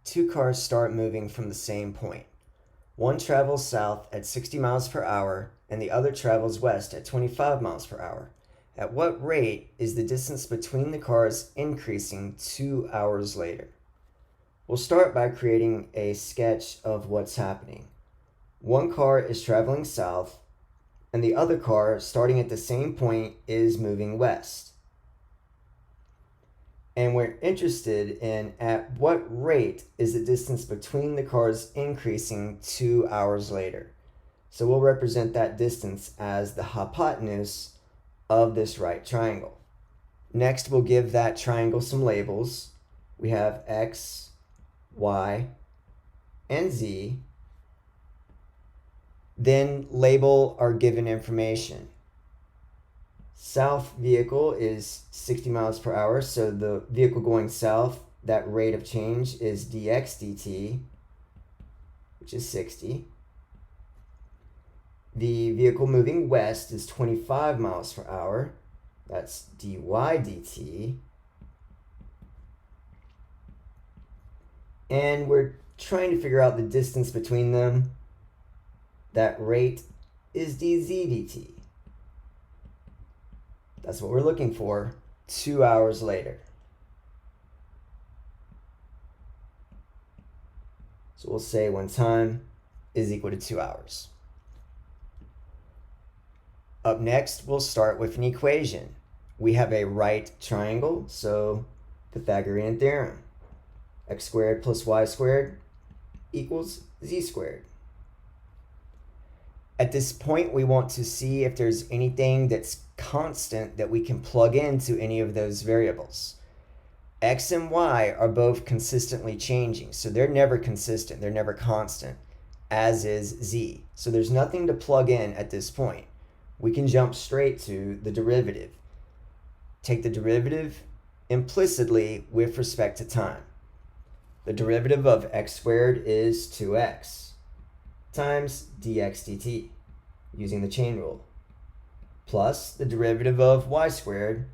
two cars start moving from the same point. One travels south at 60 miles per hour and the other travels west at 25 miles per hour. At what rate is the distance between the cars increasing 2 hours later? We'll start by creating a sketch of what's happening. One car is traveling south and the other car, starting at the same point, is moving west. And we're interested in at what rate is the distance between the cars increasing 2 hours later. So we'll represent that distance as the hypotenuse of this right triangle. Next, we'll give that triangle some labels. We have x, y, and z. Then label our given information. South vehicle is 60 miles per hour, so the vehicle going south, that rate of change is dx dt, which is 60. The vehicle moving west is 25 miles per hour, that's dy dt. And we're trying to figure out the distance between them. That rate is dz dt. That's what we're looking for 2 hours later. So we'll say when time is equal to 2 hours. Up next, we'll start with an equation. We have a right triangle, so Pythagorean theorem. X squared plus y squared equals z squared. At this point, we want to see if there's anything that's constant that we can plug into any of those variables. X and y are both consistently changing, so they're never consistent, they're never constant, as is z. So there's nothing to plug in at this point. We can jump straight to the derivative. Take the derivative implicitly with respect to time. The derivative of x squared is 2x times dx dt, using the chain rule, plus the derivative of y squared,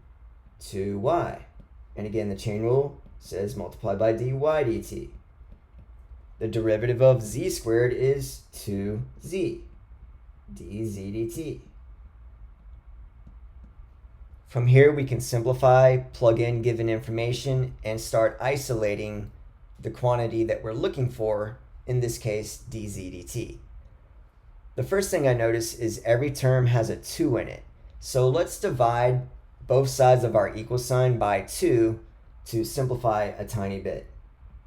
2y. And again, the chain rule says multiply by dy dt. The derivative of z squared is 2z, dz dt. From here, we can simplify, plug in given information, and start isolating the quantity that we're looking for, in this case, dz dt. The first thing I notice is every term has a 2 in it. So let's divide both sides of our equal sign by 2 to simplify a tiny bit.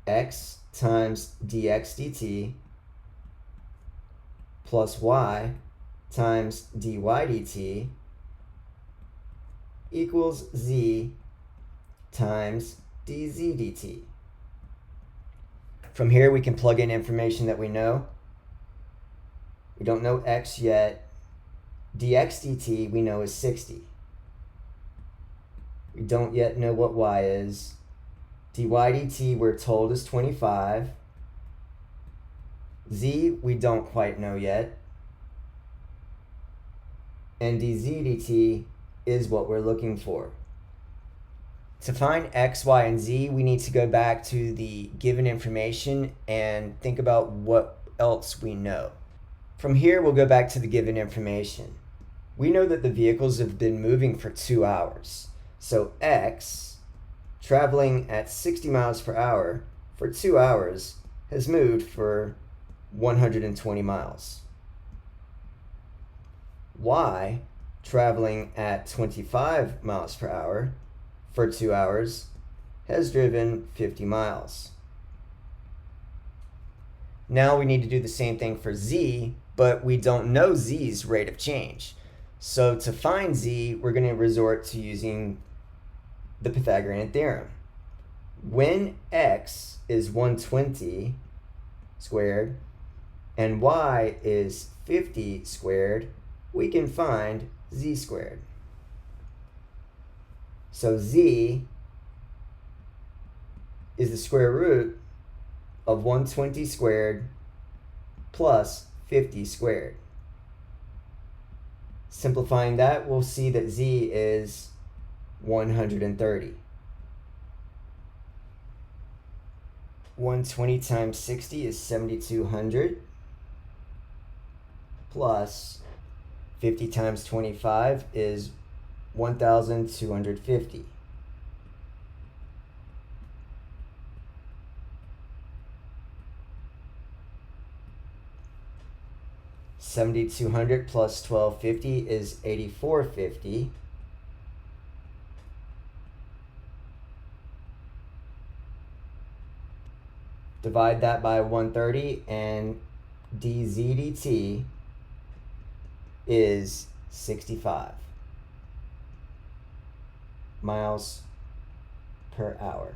X times dx dt plus y times dy dt equals z times dz dt. From here, we can plug in information that we know. We don't know x yet. dx dt we know is 60. We don't yet know what y is. dy dt we're told is 25. Z we don't quite know yet. And dz dt is what we're looking for. To find x, y, and z, we need to go back to the given information and think about what else we know. From here, we'll go back to the given information. We know that the vehicles have been moving for 2 hours. So x, traveling at 60 miles per hour for 2 hours, has moved for 120 miles. Y, traveling at 25 miles per hour for 2 hours, has driven 50 miles. Now we need to do the same thing for z, but we don't know z's rate of change. So to find z, we're going to resort to using the Pythagorean theorem. When x is 120 squared and y is 50 squared, we can find z squared. So z is the square root of 120 squared plus 50 squared. Simplifying that, we'll see that z is 130. 120 times 60 is 7,200, plus 50 times 25 is 1,250. $7,200 plus $1,250 is $8,450. Divide that by 130, and dz dt is 65 miles per hour.